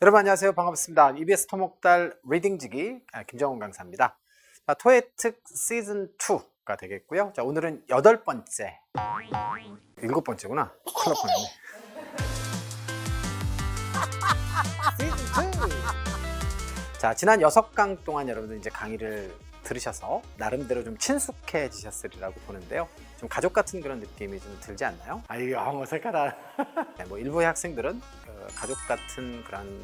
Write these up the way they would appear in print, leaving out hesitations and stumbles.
여러분 안녕하세요. 반갑습니다. EBS 토목달 리딩지기 김정훈 강사입니다. 자, 토해특 시즌 2가 되겠고요. 자, 오늘은 8번째, 7번째구나. 큰일 날 뻔했네. 시즌 2! 자, 지난 6강 동안 여러분들 이제 강의를 들으셔서 나름대로 좀 친숙해지셨으리라고 보는데요. 좀 가족 같은 그런 느낌이 좀 들지 않나요? 아유, 어색하다. 네, 뭐 일부의 학생들은 가족 같은 그런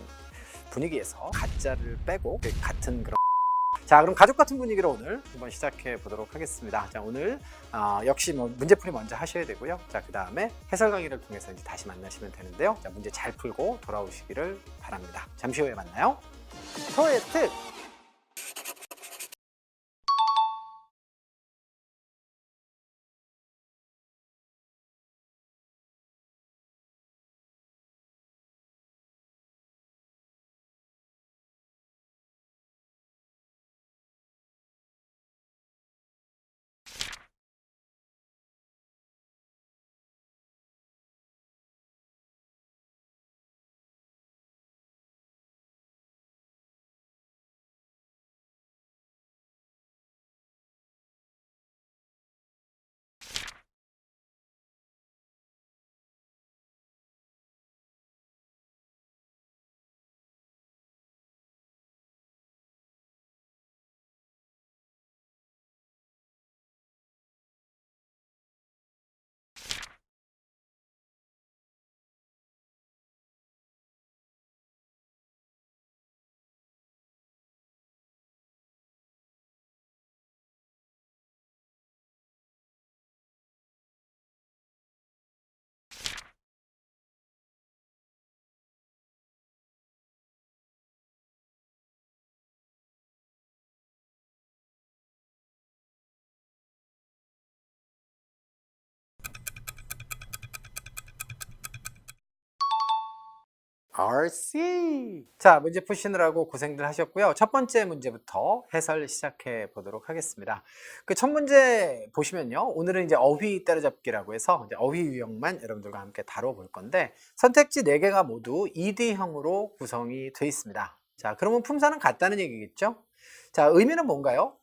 분위기에서 가짜를 빼고 같은 그런. 자, 그럼 가족 같은 분위기로 오늘 한번 시작해 보도록 하겠습니다. 자, 오늘 역시 뭐 문제풀이 먼저 하셔야 되고요. 자, 그 다음에 해설 강의를 통해서 이제 다시 만나시면 되는데요. 자, 문제 잘 풀고 돌아오시기를 바랍니다. 잠시 후에 만나요. 토해특. RC. 자, 문제 푸시느라고 고생들 하셨고요. 첫 번째 문제부터 해설 시작해 보도록 하겠습니다. 그 첫 문제 보시면요. 오늘은 이제 어휘 때려잡기라고 해서 이제 어휘 유형만 여러분들과 함께 다뤄볼 건데 선택지 4개가 모두 ED형으로 구성이 되어 있습니다. 자, 그러면 품사는 같다는 얘기겠죠? 자, 의미는 뭔가요?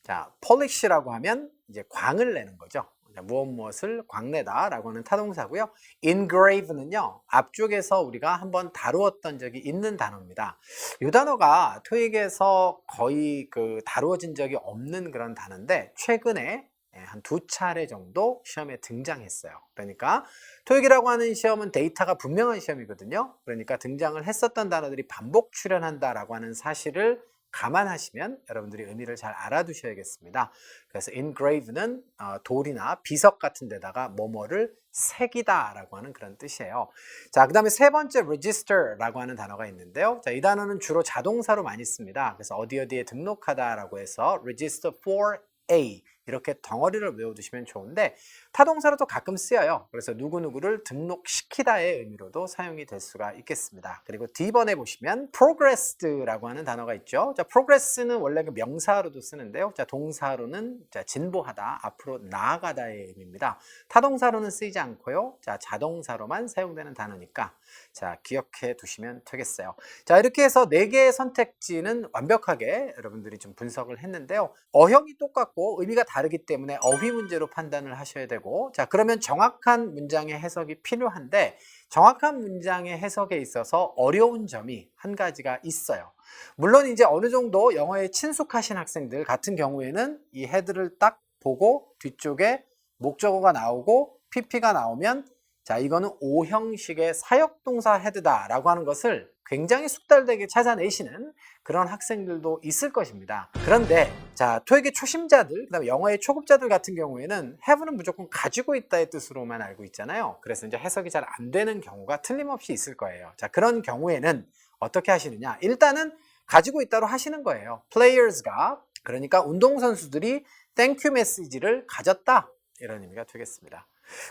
자, polish라고 하면 이제 광을 내는 거죠. 무엇을 광내다 라고 하는 타동사고요. engrave는요, 앞쪽에서 우리가 한번 다루었던 적이 있는 단어입니다. 이 단어가 토익에서 거의 다루어진 적이 없는 그런 단어인데 최근에 한 2차례 정도 시험에 등장했어요. 그러니까 토익이라고 하는 시험은 데이터가 분명한 시험이거든요. 그러니까 등장을 했었던 단어들이 반복 출현한다라고 하는 사실을 감안하시면 여러분들이 의미를 잘 알아두셔야겠습니다. 그래서 engrave는 돌이나 비석 같은 데다가 뭐뭐를 새기다 라고 하는 그런 뜻이에요. 자, 그 다음에 세 번째 register라고 하는 단어가 있는데요. 자, 이 단어는 주로 자동사로 많이 씁니다. 그래서 어디에 등록하다 라고 해서 register for A 이렇게 덩어리를 외워두시면 좋은데 타동사로도 가끔 쓰여요. 그래서 누구누구를 등록시키다의 의미로도 사용이 될 수가 있겠습니다. 그리고 D번에 보시면 progressed라고 하는 단어가 있죠. 자, progress는 원래 명사로도 쓰는데요. 자, 동사로는 진보하다, 앞으로 나아가다의 의미입니다. 타동사로는 쓰이지 않고요. 자, 자동사로만 사용되는 단어니까 자, 기억해 두시면 되겠어요. 자, 이렇게 해서 4개의 선택지는 완벽하게 여러분들이 좀 분석을 했는데요. 어형이 똑같고 의미가 다르기 때문에 어휘 문제로 판단을 하셔야 되고, 자, 그러면 정확한 문장의 해석이 필요한데 정확한 문장의 해석에 있어서 어려운 점이 한 가지가 있어요. 물론 이제 어느 정도 영어에 친숙하신 학생들 같은 경우에는 이 헤드를 딱 보고 뒤쪽에 목적어가 나오고 PP가 나오면 자, 이거는 O형식의 사역동사 헤드다 라고 하는 것을 굉장히 숙달되게 찾아내시는 그런 학생들도 있을 것입니다. 그런데 자, 토익의 초심자들, 그다음에 영어의 초급자들 같은 경우에는 have는 무조건 가지고 있다의 뜻으로만 알고 있잖아요. 그래서 이제 해석이 잘 안 되는 경우가 틀림없이 있을 거예요. 자, 그런 경우에는 어떻게 하시느냐? 일단은 가지고 있다로 하시는 거예요. players가, 그러니까 운동선수들이 thank you 메시지를 가졌다 이런 의미가 되겠습니다.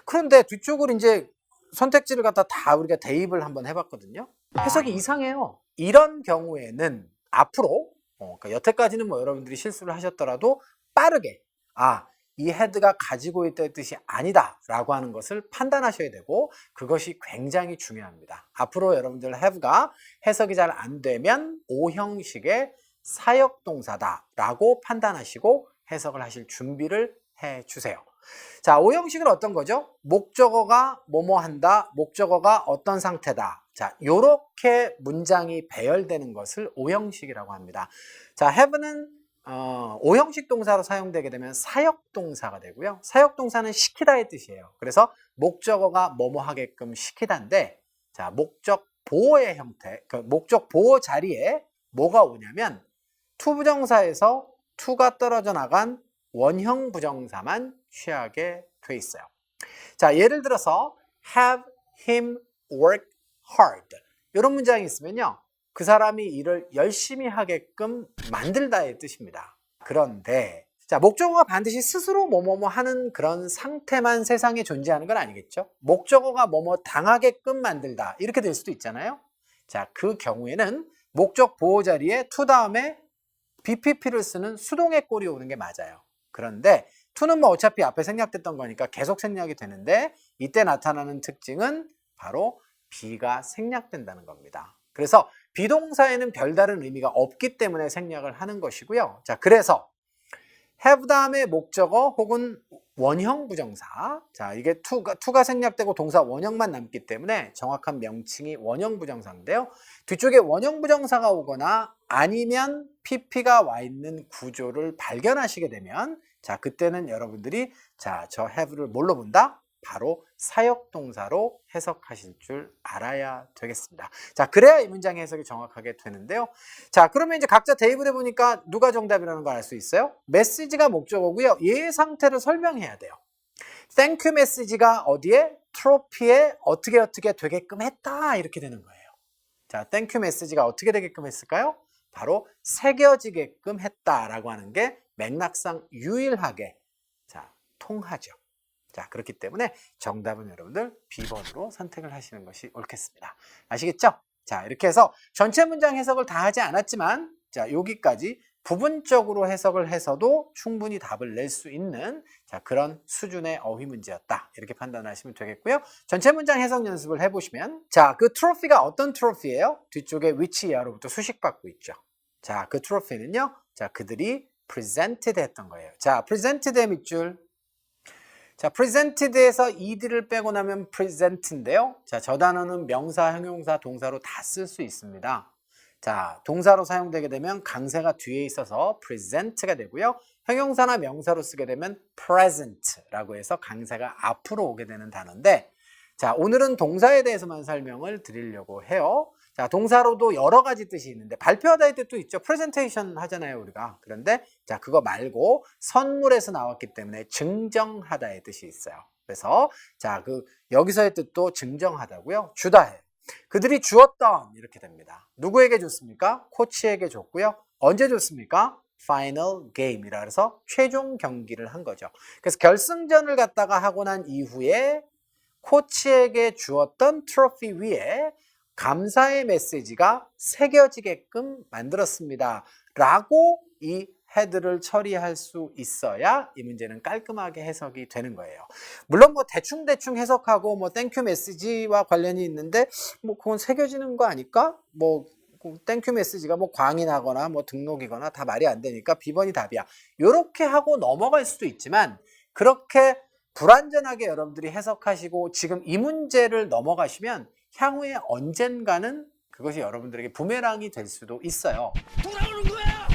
그런데 뒤쪽으로 이제 선택지를 갖다 다 우리가 대입을 한번 해봤거든요. 해석이 이상해요. 이런 경우에는 앞으로 그러니까 여태까지는 뭐 여러분들이 실수를 하셨더라도 빠르게 이 head가 가지고 있다는 뜻이 아니다 라고 하는 것을 판단하셔야 되고 그것이 굉장히 중요합니다. 앞으로 여러분들 have가 해석이 잘 안 되면 O형식의 사역동사다 라고 판단하시고 해석을 하실 준비를 해 주세요. 자, O형식은 어떤 거죠? 목적어가 뭐뭐 한다, 목적어가 어떤 상태다. 자, 요렇게 문장이 배열되는 것을 O형식이라고 합니다. 자, have는 O형식 동사로 사용되게 되면 사역동사가 되고요. 사역동사는 시키다의 뜻이에요. 그래서 목적어가 뭐뭐 하게끔 시키다인데, 자, 목적 보어의 형태, 그 목적 보어 자리에 뭐가 오냐면 to 부정사에서 to가 떨어져 나간 원형 부정사만 취하게 돼 있어요. 자, 예를 들어서 have him work hard 이런 문장이 있으면요, 그 사람이 일을 열심히 하게끔 만들다의 뜻입니다. 그런데 자, 목적어가 반드시 스스로 뭐뭐뭐 하는 그런 상태만 세상에 존재하는 건 아니겠죠? 목적어가 뭐뭐 당하게끔 만들다 이렇게 될 수도 있잖아요. 자, 그 경우에는 목적 보호 자리에 to 다음에 BPP를 쓰는 수동의 꼴이 오는 게 맞아요. 그런데 to는 뭐 어차피 앞에 생략됐던 거니까 계속 생략이 되는데 이때 나타나는 특징은 바로 be가 생략된다는 겁니다. 그래서 비동사에는 별다른 의미가 없기 때문에 생략을 하는 것이고요. 자, 그래서 have 다음에 목적어 혹은 원형 부정사. 자, 이게 to가 생략되고 동사 원형만 남기 때문에 정확한 명칭이 원형 부정사인데요. 뒤쪽에 원형 부정사가 오거나 아니면 pp가 와 있는 구조를 발견하시게 되면 자, 그때는 여러분들이 자, 저 have를 뭘로 본다? 바로 사역동사로 해석하실 줄 알아야 되겠습니다. 자, 그래야 이 문장의 해석이 정확하게 되는데요. 자, 그러면 이제 각자 대입을 해보니까 누가 정답이라는 걸 알 수 있어요? 메시지가 목적어고요. 얘의 상태를 설명해야 돼요. Thank you 메시지가 어디에? 트로피에 어떻게 되게끔 했다 이렇게 되는 거예요. 자, Thank you 메시지가 어떻게 되게끔 했을까요? 바로 새겨지게끔 했다라고 하는 게 맥락상 유일하게 자, 통하죠. 자, 그렇기 때문에 정답은 여러분들 B번으로 선택을 하시는 것이 옳겠습니다. 아시겠죠? 자, 이렇게 해서 전체 문장 해석을 다 하지 않았지만 자, 여기까지 부분적으로 해석을 해서도 충분히 답을 낼 수 있는 자, 그런 수준의 어휘 문제였다. 이렇게 판단하시면 되겠고요. 전체 문장 해석 연습을 해보시면 자, 그 트로피가 어떤 트로피예요? 뒤쪽에 which 이하로부터 수식받고 있죠. 자, 그 트로피는요. 자, 그들이 presented 했던 거예요. 자, presented의 밑줄. 자, presented에서 ed를 빼고 나면 present인데요. 자, 저 단어는 명사, 형용사, 동사로 다 쓸 수 있습니다. 자, 동사로 사용되게 되면 강세가 뒤에 있어서 present가 되고요. 형용사나 명사로 쓰게 되면 present라고 해서 강세가 앞으로 오게 되는 단어인데 자, 오늘은 동사에 대해서만 설명을 드리려고 해요. 자, 동사로도 여러 가지 뜻이 있는데 발표하다의 뜻도 있죠. 프레젠테이션 하잖아요, 우리가. 그런데 자, 그거 말고 선물에서 나왔기 때문에 증정하다의 뜻이 있어요. 그래서 자, 그 여기서의 뜻도 증정하다고요. 주다해. 그들이 주었던 이렇게 됩니다. 누구에게 줬습니까? 코치에게 줬고요. 언제 줬습니까? Final Game이라 해서 최종 경기를 한 거죠. 그래서 결승전을 갖다가 하고 난 이후에 코치에게 주었던 트로피 위에 감사의 메시지가 새겨지게끔 만들었습니다. 라고 이 헤드를 처리할 수 있어야 이 문제는 깔끔하게 해석이 되는 거예요. 물론 뭐 대충 해석하고 뭐 땡큐 메시지와 관련이 있는데 뭐 그건 새겨지는 거 아닐까? 뭐 땡큐 메시지가 뭐 광인하거나 뭐 등록이거나 다 말이 안 되니까 B번이 답이야. 이렇게 하고 넘어갈 수도 있지만 그렇게 불완전하게 여러분들이 해석하시고 지금 이 문제를 넘어가시면 향후에 언젠가는 그것이 여러분들에게 부메랑이 될 수도 있어요. 돌아오는 거야!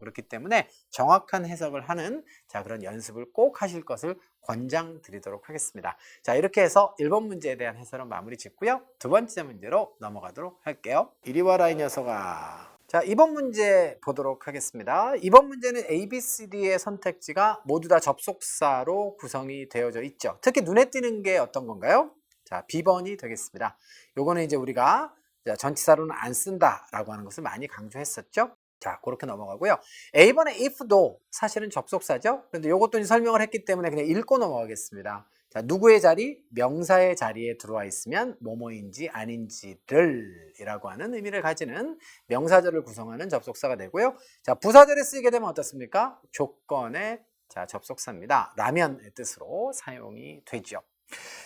그렇기 때문에 정확한 해석을 하는 자, 그런 연습을 꼭 하실 것을 권장드리도록 하겠습니다. 자, 이렇게 해서 1번 문제에 대한 해설은 마무리 짓고요. 두 번째 문제로 넘어가도록 할게요. 이리 와라 이 녀석아. 자, 2번 문제 보도록 하겠습니다. 2번 문제는 A, B, C, D의 선택지가 모두 다 접속사로 구성이 되어져 있죠. 특히 눈에 띄는 게 어떤 건가요? 자, B번이 되겠습니다. 요거는 이제 우리가 전치사로는 안 쓴다라고 하는 것을 많이 강조했었죠. 자, 그렇게 넘어가고요. A번의 if도 사실은 접속사죠. 그런데 요것도 이제 설명을 했기 때문에 그냥 읽고 넘어가겠습니다. 자, 누구의 자리? 명사의 자리에 들어와 있으면 뭐뭐인지 아닌지를 이라고 하는 의미를 가지는 명사절을 구성하는 접속사가 되고요. 자, 부사절에 쓰이게 되면 어떻습니까? 조건의 자, 접속사입니다. 라면의 뜻으로 사용이 되죠.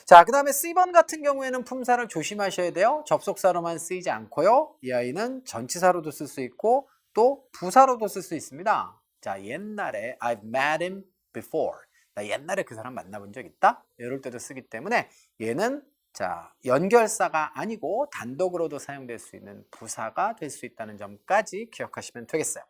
자, 그 다음에 C번 같은 경우에는 품사를 조심하셔야 돼요. 접속사로만 쓰이지 않고요. 이 아이는 전치사로도 쓸 수 있고 또 부사로도 쓸 수 있습니다. 자, 옛날에 I've met him before. 나 옛날에 그 사람 만나본 적 있다? 이럴 때도 쓰기 때문에 얘는 자, 연결사가 아니고 단독으로도 사용될 수 있는 부사가 될 수 있다는 점까지 기억하시면 되겠어요.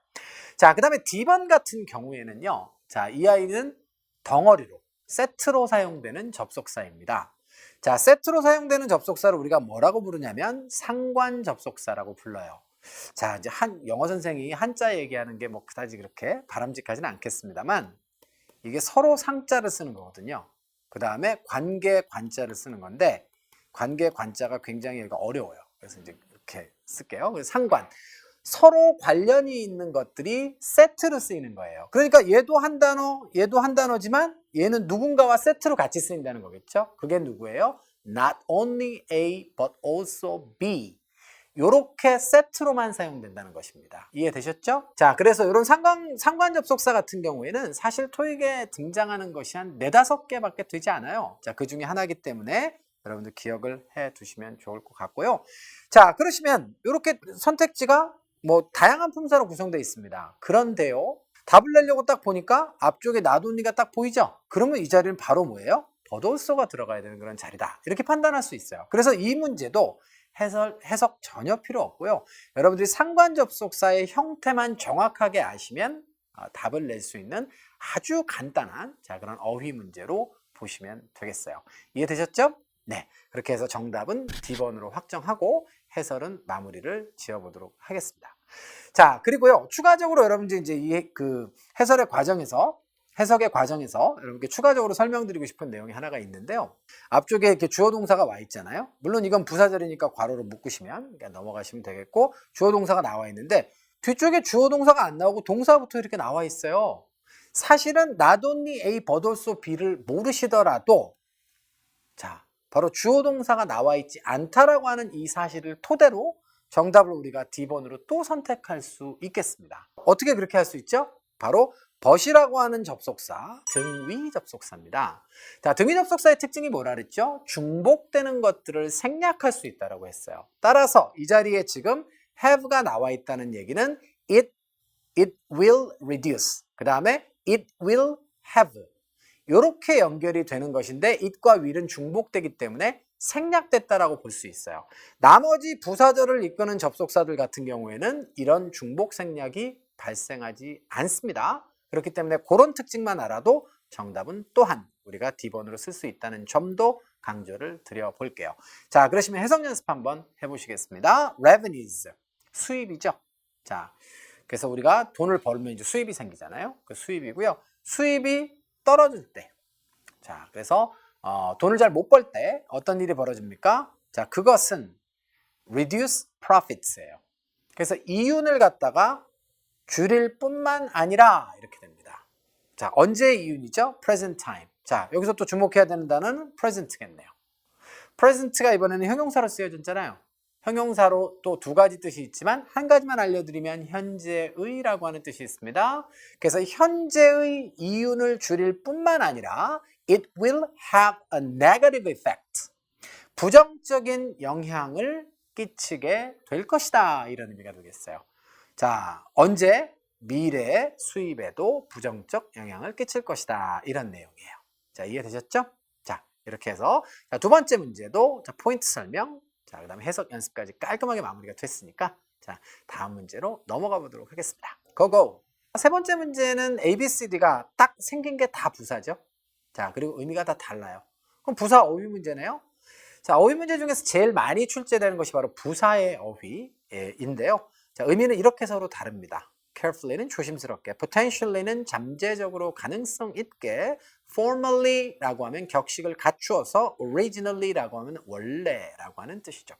자, 그 다음에 D번 같은 경우에는요. 자, 이 아이는 덩어리로, 세트로 사용되는 접속사입니다. 자, 세트로 사용되는 접속사를 우리가 뭐라고 부르냐면 상관 접속사라고 불러요. 자, 이제 영어 선생이 한자 얘기하는 게 뭐 그다지 그렇게 바람직하지는 않겠습니다만 이게 서로 상자를 쓰는 거거든요. 그 다음에 관계 관자를 쓰는 건데 관계 관자가 굉장히 어려워요. 그래서 이제 이렇게 쓸게요. 그래서 상관. 서로 관련이 있는 것들이 세트로 쓰이는 거예요. 그러니까 얘도 한 단어, 얘도 한 단어지만 얘는 누군가와 세트로 같이 쓰인다는 거겠죠? 그게 누구예요? Not only A but also B. 요렇게 세트로만 사용된다는 것입니다. 이해되셨죠? 자, 그래서 이런 상관 접속사 같은 경우에는 사실 토익에 등장하는 것이 한 4-5개밖에 되지 않아요. 자, 그 중에 하나이기 때문에 여러분들 기억을 해 두시면 좋을 것 같고요. 자, 그러시면 이렇게 선택지가 뭐 다양한 품사로 구성되어 있습니다. 그런데요, 답을 내려고 딱 보니까 앞쪽에 나돈니가 딱 보이죠? 그러면 이 자리는 바로 뭐예요? 버돌소가 들어가야 되는 그런 자리다. 이렇게 판단할 수 있어요. 그래서 이 문제도 해석 전혀 필요 없고요. 여러분들이 상관 접속사의 형태만 정확하게 아시면 답을 낼 수 있는 아주 간단한 자, 그런 어휘 문제로 보시면 되겠어요. 이해되셨죠? 네, 그렇게 해서 정답은 D번으로 확정하고 해설은 마무리를 지어보도록 하겠습니다. 자, 그리고요, 추가적으로 여러분들 이제 해석의 과정에서 여러분께 추가적으로 설명드리고 싶은 내용이 하나가 있는데요. 앞쪽에 이렇게 주어 동사가 와 있잖아요. 물론 이건 부사절이니까 괄호로 묶으시면 넘어가시면 되겠고, 주어 동사가 나와 있는데 뒤쪽에 주어 동사가 안 나오고 동사부터 이렇게 나와 있어요. 사실은 not only A but also B를 모르시더라도 자, 바로 주어 동사가 나와 있지 않다라고 하는 이 사실을 토대로 정답을 우리가 D번으로 또 선택할 수 있겠습니다. 어떻게 그렇게 할 수 있죠? 바로 but이라고 하는 접속사, 등위 접속사입니다. 자, 등위 접속사의 특징이 뭐라 그랬죠? 중복되는 것들을 생략할 수 있다고 했어요. 따라서 이 자리에 지금 have가 나와 있다는 얘기는 it will reduce, 그 다음에 it will have 이렇게 연결이 되는 것인데 it과 will은 중복되기 때문에 생략됐다라고 볼 수 있어요. 나머지 부사절을 이끄는 접속사들 같은 경우에는 이런 중복 생략이 발생하지 않습니다. 그렇기 때문에 그런 특징만 알아도 정답은 또한 우리가 D번으로 쓸 수 있다는 점도 강조를 드려볼게요. 자, 그러시면 해석 연습 한번 해보시겠습니다. Revenues, 수입이죠. 자, 그래서 우리가 돈을 벌면 이제 수입이 생기잖아요. 그 수입이고요. 수입이 떨어질 때, 자, 그래서 돈을 잘 못 벌 때 어떤 일이 벌어집니까? 자, 그것은 reduce profits예요. 그래서 이윤을 갖다가 줄일 뿐만 아니라 이렇게 됩니다. 자, 언제의 이윤이죠? present time. 자, 여기서 또 주목해야 되는 단어는 present겠네요. present가 이번에는 형용사로 쓰여졌잖아요. 형용사로 또 2가지 뜻이 있지만 한 가지만 알려드리면 현재의라고 하는 뜻이 있습니다. 그래서 현재의 이윤을 줄일 뿐만 아니라 it will have a negative effect. 부정적인 영향을 끼치게 될 것이다. 이런 의미가 되겠어요. 자, 언제? 미래의 수입에도 부정적 영향을 끼칠 것이다. 이런 내용이에요. 자, 이해되셨죠? 자, 이렇게 해서 자, 2번째 문제도 자, 포인트 설명, 자, 그 다음에 해석 연습까지 깔끔하게 마무리가 됐으니까 자, 다음 문제로 넘어가 보도록 하겠습니다. 고고! 3번째 문제는 ABCD가 딱 생긴 게 다 부사죠. 자, 그리고 의미가 다 달라요. 그럼 부사 어휘 문제네요. 자, 어휘 문제 중에서 제일 많이 출제되는 것이 바로 부사의 어휘인데요. 자, 의미는 이렇게 서로 다릅니다. carefully는 조심스럽게, potentially는 잠재적으로 가능성 있게, formally라고 하면 격식을 갖추어서, originally라고 하면 원래라고 하는 뜻이죠.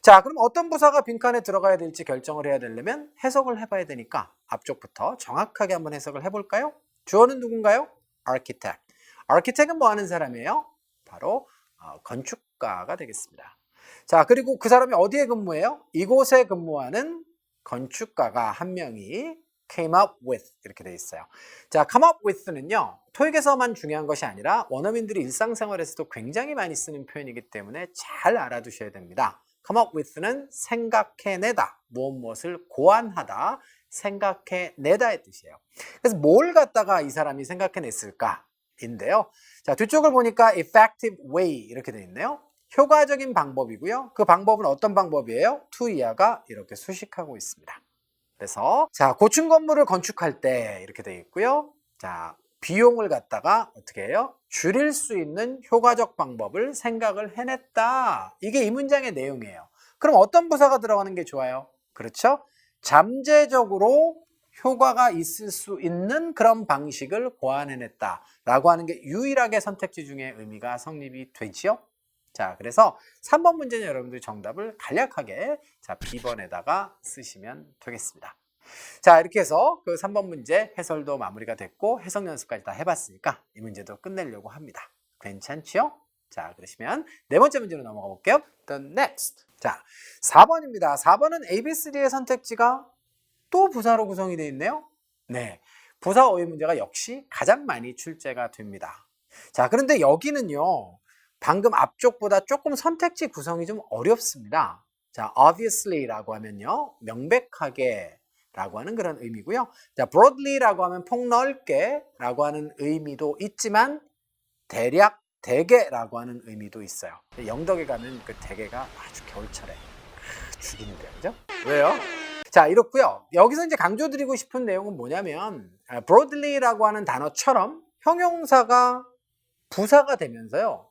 자, 그럼 어떤 부사가 빈칸에 들어가야 될지 결정을 해야 되려면 해석을 해봐야 되니까 앞쪽부터 정확하게 한번 해석을 해볼까요? 주어는 누군가요? architect. architect은 뭐 하는 사람이에요? 바로 건축가가 되겠습니다. 자, 그리고 그 사람이 어디에 근무해요? 이곳에 근무하는 건축가가 한 명이 came up with 이렇게 돼 있어요. 자, come up with는요. 토익에서만 중요한 것이 아니라 원어민들이 일상생활에서도 굉장히 많이 쓰는 표현이기 때문에 잘 알아두셔야 됩니다. come up with는 생각해내다, 무엇을 고안하다, 생각해내다의 뜻이에요. 그래서 뭘 갖다가 이 사람이 생각해냈을까? 인데요. 자, 뒤쪽을 보니까 effective way 이렇게 돼 있네요. 효과적인 방법이고요. 그 방법은 어떤 방법이에요? to 이하가 이렇게 수식하고 있습니다. 그래서 자, 고층 건물을 건축할 때 이렇게 돼 있고요. 자, 비용을 갖다가 어떻게 해요? 줄일 수 있는 효과적 방법을 생각을 해냈다. 이게 이 문장의 내용이에요. 그럼 어떤 부사가 들어가는 게 좋아요? 그렇죠? 잠재적으로 효과가 있을 수 있는 그런 방식을 고안해냈다 라고 하는 게 유일하게 선택지 중에 의미가 성립이 되지요. 자, 그래서 3번 문제는 여러분들이 정답을 간략하게 자, B번에다가 쓰시면 되겠습니다. 자, 이렇게 해서 그 3번 문제 해설도 마무리가 됐고 해석 연습까지 다 해봤으니까 이 문제도 끝내려고 합니다. 괜찮지요? 자, 그러시면 네 번째 문제로 넘어가 볼게요. The next. 자, 4번입니다. 4번은 A, B, C, D의 선택지가 또 부사로 구성이 되어 있네요. 네, 부사 어휘 문제가 역시 가장 많이 출제가 됩니다. 자, 그런데 여기는요. 방금 앞쪽보다 조금 선택지 구성이 좀 어렵습니다. 자, obviously라고 하면요. 명백하게 라고 하는 그런 의미고요. 자, broadly라고 하면 폭넓게 라고 하는 의미도 있지만 대략 대개라고 하는 의미도 있어요. 영덕에 가면 그 대개가 아주 겨울철에 죽이는데요. 그죠? 왜요? 자, 이렇고요. 여기서 이제 강조드리고 싶은 내용은 뭐냐면 broadly라고 하는 단어처럼 형용사가 부사가 되면서요.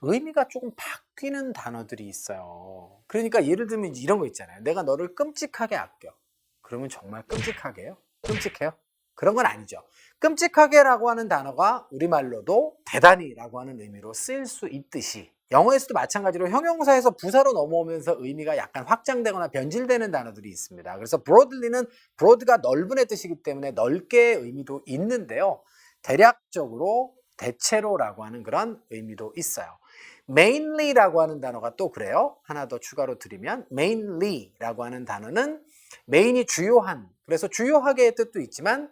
의미가 조금 바뀌는 단어들이 있어요. 그러니까 예를 들면 이런 거 있잖아요. 내가 너를 끔찍하게 아껴. 그러면 정말 끔찍하게요? 끔찍해요? 그런 건 아니죠. 끔찍하게라고 하는 단어가 우리말로도 대단히라고 하는 의미로 쓰일 수 있듯이 영어에서도 마찬가지로 형용사에서 부사로 넘어오면서 의미가 약간 확장되거나 변질되는 단어들이 있습니다. 그래서 broadly는 broad가 넓은의 뜻이기 때문에 넓게의 의미도 있는데요. 대략적으로 대체로라고 하는 그런 의미도 있어요. mainly라고 하는 단어가 또 그래요. 하나 더 추가로 드리면 mainly라고 하는 단어는 main이 주요한, 그래서 주요하게의 뜻도 있지만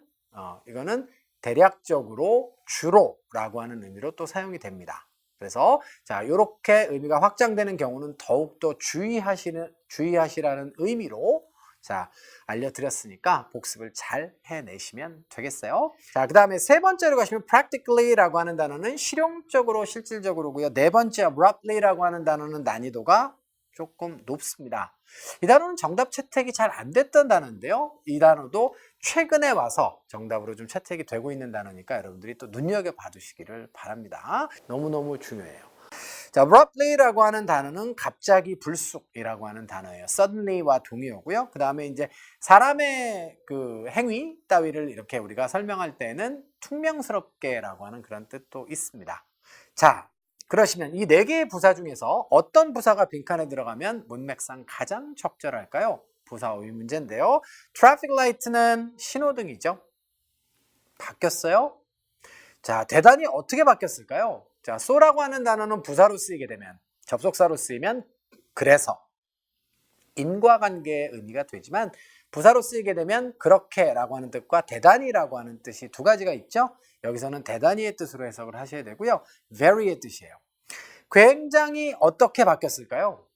이거는 대략적으로 주로라고 하는 의미로 또 사용이 됩니다. 그래서 자, 이렇게 의미가 확장되는 경우는 더욱더 주의하시라는 의미로 자, 알려드렸으니까 복습을 잘 해내시면 되겠어요. 자, 그 다음에 세 번째로 가시면 practically라고 하는 단어는 실용적으로, 실질적으로고요. 네 번째 abruptly라고 하는 단어는 난이도가 조금 높습니다. 이 단어는 정답 채택이 잘 안 됐던 단어인데요. 이 단어도 최근에 와서 정답으로 좀 채택이 되고 있는 단어니까 여러분들이 또 눈여겨봐 주시기를 바랍니다. 너무너무 중요해요. 자, abruptly라고 하는 단어는 갑자기 불쑥이라고 하는 단어예요. suddenly와 동의어고요. 그 다음에 이제 사람의 그 행위 따위를 이렇게 우리가 설명할 때는 퉁명스럽게라고 하는 그런 뜻도 있습니다. 자, 그러시면 이 네 개의 부사 중에서 어떤 부사가 빈칸에 들어가면 문맥상 가장 적절할까요? 부사 어휘 문제인데요. traffic light는 신호등이죠. 바뀌었어요? 자, 대단히 어떻게 바뀌었을까요? 자, so라고 하는 단어는 부사로 쓰이게 되면, 접속사로 쓰이면 그래서 인과관계의 의미가 되지만 부사로 쓰이게 되면 그렇게라고 하는 뜻과 대단히라고 하는 뜻이 두 가지가 있죠. 여기서는 대단히의 뜻으로 해석을 하셔야 되고요. very의 뜻이에요. 굉장히 어떻게 바뀌었을까요?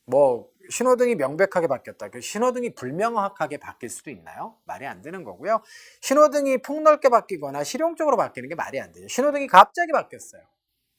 뭐 신호등이 명백하게 바뀌었다. 그 신호등이 불명확하게 바뀔 수도 있나요? 말이 안 되는 거고요. 신호등이 폭넓게 바뀌거나 실용적으로 바뀌는 게 말이 안 되죠. 신호등이 갑자기 바뀌었어요.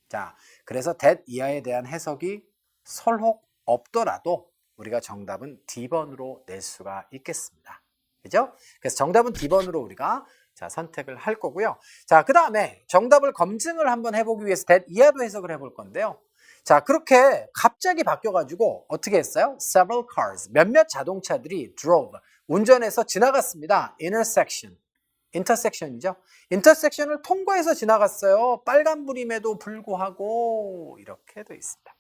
자, 그래서 that 이하에 대한 해석이 설혹 없더라도 우리가 정답은 D번으로 낼 수가 있겠습니다. 그죠? 그래서 정답은 D번으로 우리가 자, 선택을 할 거고요. 자, 그 다음에 정답을 검증을 한번 해보기 위해서 that 이하도 해석을 해볼 건데요. 자, 그렇게 갑자기 바뀌어가지고 어떻게 했어요? Several cars, 몇몇 자동차들이 drove, 운전해서 지나갔습니다. intersection이죠. intersection을 통과해서 지나갔어요. 빨간불임에도 불구하고 이렇게 돼 있습니다.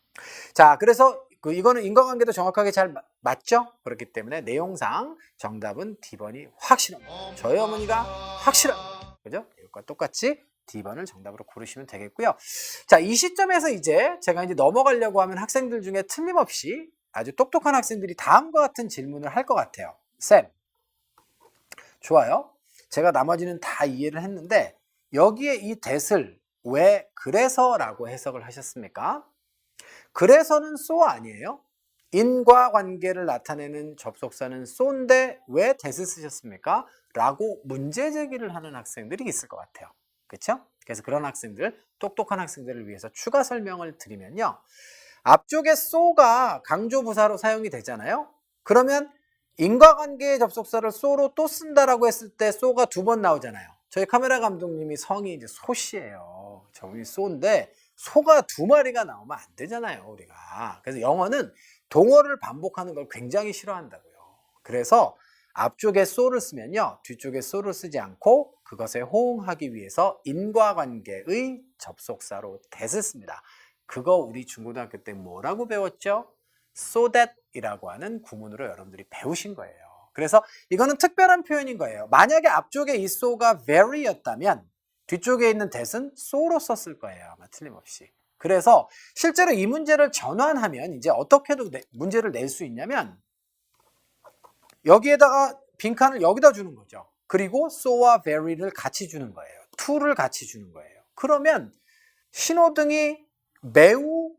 자, 그래서 이거는 인과관계도 정확하게 잘 맞죠? 그렇기 때문에 내용상 정답은 D번이 확실합니다. 저희 어머니가 확실합니다. 그죠? 이것과 똑같이 D번을 정답으로 고르시면 되겠고요. 자, 이 시점에서 이제 제가 이제 넘어가려고 하면 학생들 중에 틀림없이 아주 똑똑한 학생들이 다음과 같은 질문을 할 것 같아요. 쌤, 좋아요. 제가 나머지는 다 이해를 했는데 여기에 이 that을 왜 그래서라고 해석을 하셨습니까? 그래서는 so 아니에요? 인과관계를 나타내는 접속사는 so인데 왜 that을 쓰셨습니까? 라고 문제 제기를 하는 학생들이 있을 것 같아요. 그렇죠? 그래서 그런 학생들, 똑똑한 학생들을 위해서 추가 설명을 드리면요. 앞쪽에 so가 강조부사로 사용이 되잖아요. 그러면 인과관계의 접속사를 so로 또 쓴다라고 했을 때 so가 2번 나오잖아요. 저희 카메라 감독님이 성이 이제 소씨예요. 저분이 so인데 소가 2마리가 나오면 안 되잖아요, 우리가. 그래서 영어는 동어를 반복하는 걸 굉장히 싫어한다고요. 그래서 앞쪽에 so를 쓰면요, 뒤쪽에 so를 쓰지 않고 그것에 호응하기 위해서 인과관계의 접속사로 that을 씁니다. 그거 우리 중고등학교 때 뭐라고 배웠죠? so that 이라고 하는 구문으로 여러분들이 배우신 거예요. 그래서 이거는 특별한 표현인 거예요. 만약에 앞쪽에 이 so가 very였다면 뒤쪽에 있는 that은 so로 썼을 거예요. 아마 틀림없이. 그래서 실제로 이 문제를 전환하면 이제 어떻게도 문제를 낼 수 있냐면 여기에다가 빈칸을 여기다 주는 거죠. 그리고 so와 very를 같이 주는 거예요. to를 같이 주는 거예요. 그러면 신호등이 매우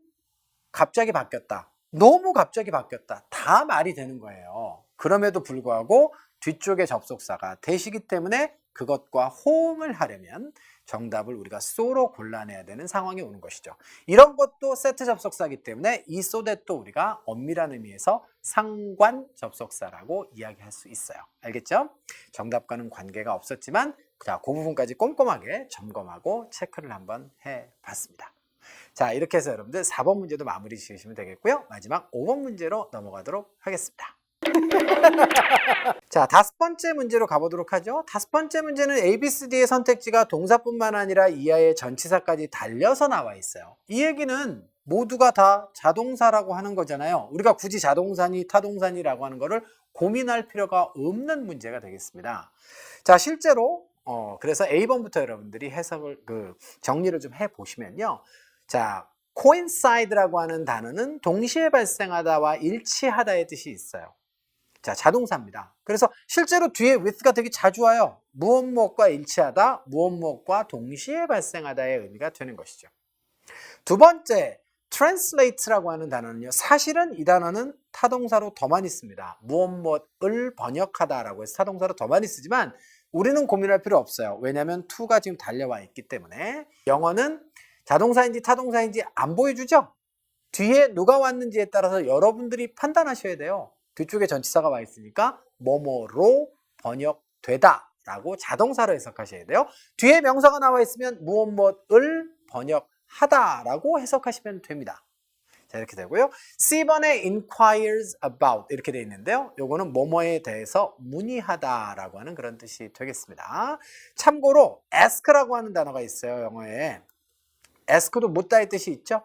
갑자기 바뀌었다. 너무 갑자기 바뀌었다. 다 말이 되는 거예요. 그럼에도 불구하고 뒤쪽에 접속사가 that이기 때문에 그것과 호응을 하려면 정답을 우리가 so로 골라내야 되는 상황이 오는 것이죠. 이런 것도 세트 접속사이기 때문에 이 so that도 우리가 엄밀한 의미에서 상관 접속사라고 이야기할 수 있어요. 알겠죠? 정답과는 관계가 없었지만 자, 그 부분까지 꼼꼼하게 점검하고 체크를 한번 해봤습니다. 자, 이렇게 해서 여러분들 4번 문제도 마무리 지으시면 되겠고요. 마지막 5번 문제로 넘어가도록 하겠습니다. 자, 5번째 문제로 가보도록 하죠. 5번째 문제는 A, B, C, D의 선택지가 동사뿐만 아니라 이하의 전치사까지 달려서 나와 있어요. 이 얘기는 모두가 다 자동사라고 하는 거잖아요. 우리가 굳이 자동사니 타동사니라고 하는 거를 고민할 필요가 없는 문제가 되겠습니다. 자, 실제로 그래서 A번부터 여러분들이 해석을 정리를 좀 해보시면요. 자, coincide라고 하는 단어는 동시에 발생하다와 일치하다의 뜻이 있어요. 자, 자동사입니다. 그래서 실제로 뒤에 with가 되게 자주 와요. 무엇 무엇과 일치하다, 무엇 무엇과 동시에 발생하다의 의미가 되는 것이죠. 두 번째, translate라고 하는 단어는요. 사실은 이 단어는 타동사로 더 많이 씁니다. 무엇 무엇을 번역하다라고 해서 타동사로 더 많이 쓰지만 우리는 고민할 필요 없어요. 왜냐하면 to가 지금 달려와 있기 때문에. 영어는 자동사인지 타동사인지 안 보여주죠? 뒤에 누가 왔는지에 따라서 여러분들이 판단하셔야 돼요. 뒤쪽에 전치사가 와 있으니까 뭐뭐로 번역되다 라고 자동사로 해석하셔야 돼요. 뒤에 명사가 나와 있으면 무엇 무엇을 번역하다 라고 해석하시면 됩니다. 자, 이렇게 되고요. C번에 inquires about 이렇게 되어 있는데요. 요거는 뭐뭐에 대해서 문의하다 라고 하는 그런 뜻이 되겠습니다. 참고로 ask라고 하는 단어가 있어요. 영어에. ask도 묻다의 뜻이 있죠.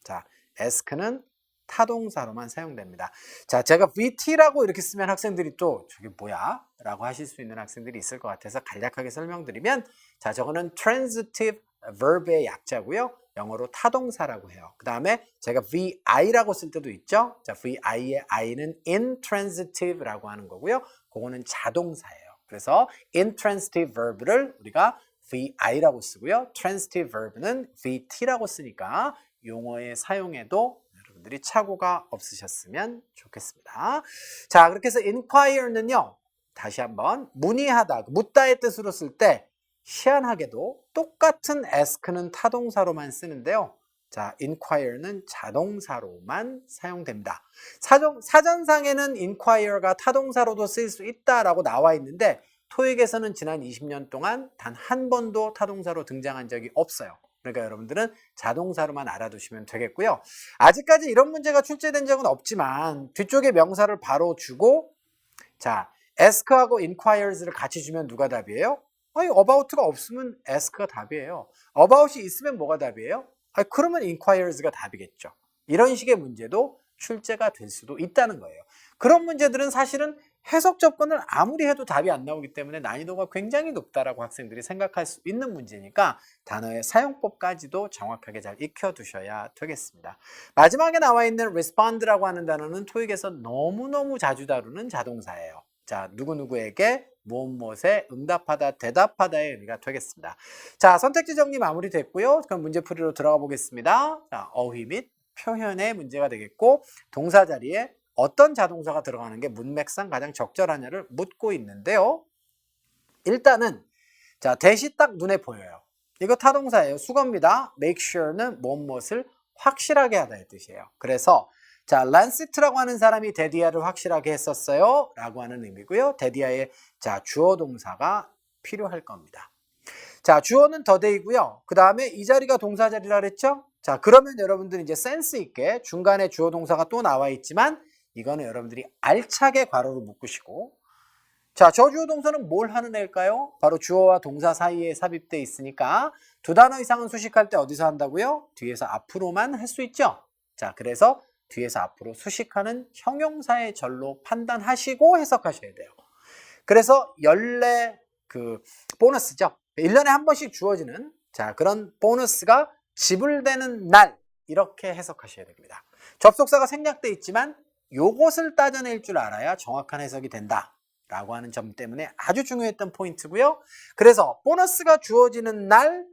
자, ask는 타동사로만 사용됩니다. 자, 제가 VT라고 이렇게 쓰면 학생들이 또 저게 뭐야? 라고 하실 수 있는 학생들이 있을 것 같아서 간략하게 설명드리면 자, 저거는 transitive verb의 약자고요. 영어로 타동사라고 해요. 그 다음에 제가 VI라고 쓸 때도 있죠. 자, VI의 I는 intransitive라고 하는 거고요. 그거는 자동사예요. 그래서 intransitive verb를 우리가 VI라고 쓰고요. transitive verb는 VT라고 쓰니까 용어의 사용에도 여러분들이 착오가 없으셨으면 좋겠습니다. 자, 그렇게 해서 inquire는요. 다시 한번 문의하다, 묻다의 뜻으로 쓸 때 희한하게도 똑같은 ask는 타동사로만 쓰는데요. 자, inquire는 자동사로만 사용됩니다. 사전상에는 inquire가 타동사로도 쓰일 수 있다라고 나와 있는데 토익에서는 지난 20년 동안 단 한 번도 타동사로 등장한 적이 없어요. 그러니까 여러분들은 자동사로만 알아두시면 되겠고요. 아직까지 이런 문제가 출제된 적은 없지만 뒤쪽에 명사를 바로 주고 자, ask하고 inquires를 같이 주면 누가 답이에요? 아니, about가 없으면 ask가 답이에요. about이 있으면 뭐가 답이에요? 아니, 그러면 inquires가 답이겠죠. 이런 식의 문제도 출제가 될 수도 있다는 거예요. 그런 문제들은 사실은 해석 접근을 아무리 해도 답이 안 나오기 때문에 난이도가 굉장히 높다라고 학생들이 생각할 수 있는 문제니까 단어의 사용법까지도 정확하게 잘 익혀두셔야 되겠습니다. 마지막에 나와 있는 respond라고 하는 단어는 토익에서 너무너무 자주 다루는 자동사예요. 자, 누구누구에게 무엇에 응답하다, 대답하다의 의미가 되겠습니다. 자, 선택지 정리 마무리됐고요. 그럼 문제풀이로 들어가 보겠습니다. 자, 어휘 및 표현의 문제가 되겠고 동사 자리에 어떤 자동사가 들어가는 게 문맥상 가장 적절하냐를 묻고 있는데요. 일단은 자, 대시 딱 눈에 보여요. 이거 타동사예요. 수거입니다. make sure는 무엇을 확실하게 하다의 뜻이에요. 그래서 자, 란시트라고 하는 사람이 데디아를 확실하게 했었어요 라고 하는 의미고요. 데디아의 자, 주어 동사가 필요할 겁니다. 자, 주어는 더데이고요. 그 다음에 이 자리가 동사 자리라 그랬죠? 자, 그러면 여러분들 이제 센스 있게 중간에 주어 동사가 또 나와 있지만 이거는 여러분들이 알차게 괄호로 묶으시고 자, 저 주어 동사는 뭘 하는 애일까요? 바로 주어와 동사 사이에 삽입되어 있으니까 두 단어 이상은 수식할 때 어디서 한다고요? 뒤에서 앞으로만 할 수 있죠? 자, 그래서 뒤에서 앞으로 수식하는 형용사의 절로 판단하시고 해석하셔야 돼요. 그래서 연례 보너스죠. 1년에 한 번씩 주어지는 자, 그런 보너스가 지불되는 날 이렇게 해석하셔야 됩니다. 접속사가 생략돼 있지만 요것을 따져낼 줄 알아야 정확한 해석이 된다 라고 하는 점 때문에 아주 중요했던 포인트고요. 그래서 보너스가 주어지는 날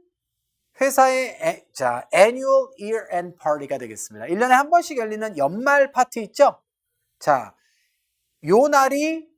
회사의 자, annual year end party가 되겠습니다. 1년에 한 번씩 열리는 연말 파티 있죠? 자, 요 날이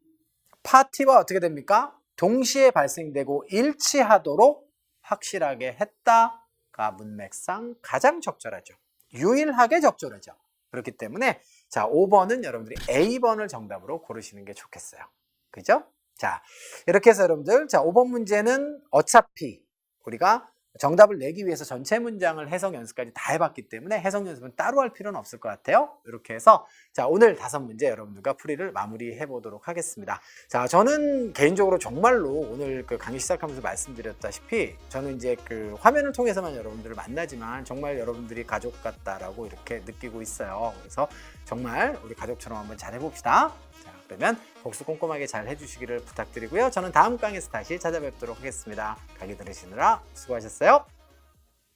파티와 어떻게 됩니까? 동시에 발생되고 일치하도록 확실하게 했다가 문맥상 가장 적절하죠. 유일하게 적절하죠. 그렇기 때문에 자, 5번은 여러분들이 A번을 정답으로 고르시는 게 좋겠어요. 그죠? 자, 이렇게 해서 여러분들 자, 5번 문제는 어차피 우리가 정답을 내기 위해서 전체 문장을 해석 연습까지 다 해봤기 때문에 해석 연습은 따로 할 필요는 없을 것 같아요. 이렇게 해서 자, 오늘 5문제 여러분들과 풀이를 마무리해 보도록 하겠습니다. 자, 저는 개인적으로 정말로 오늘 강의 시작하면서 말씀드렸다시피 저는 이제 화면을 통해서만 여러분들을 만나지만 정말 여러분들이 가족 같다라고 이렇게 느끼고 있어요. 그래서 정말 우리 가족처럼 한번 잘 해봅시다. 자, 그러면 복습 꼼꼼하게 잘 해주시기를 부탁드리고요. 저는 다음 강의에서 다시 찾아뵙도록 하겠습니다. 강의 들으시느라 수고하셨어요.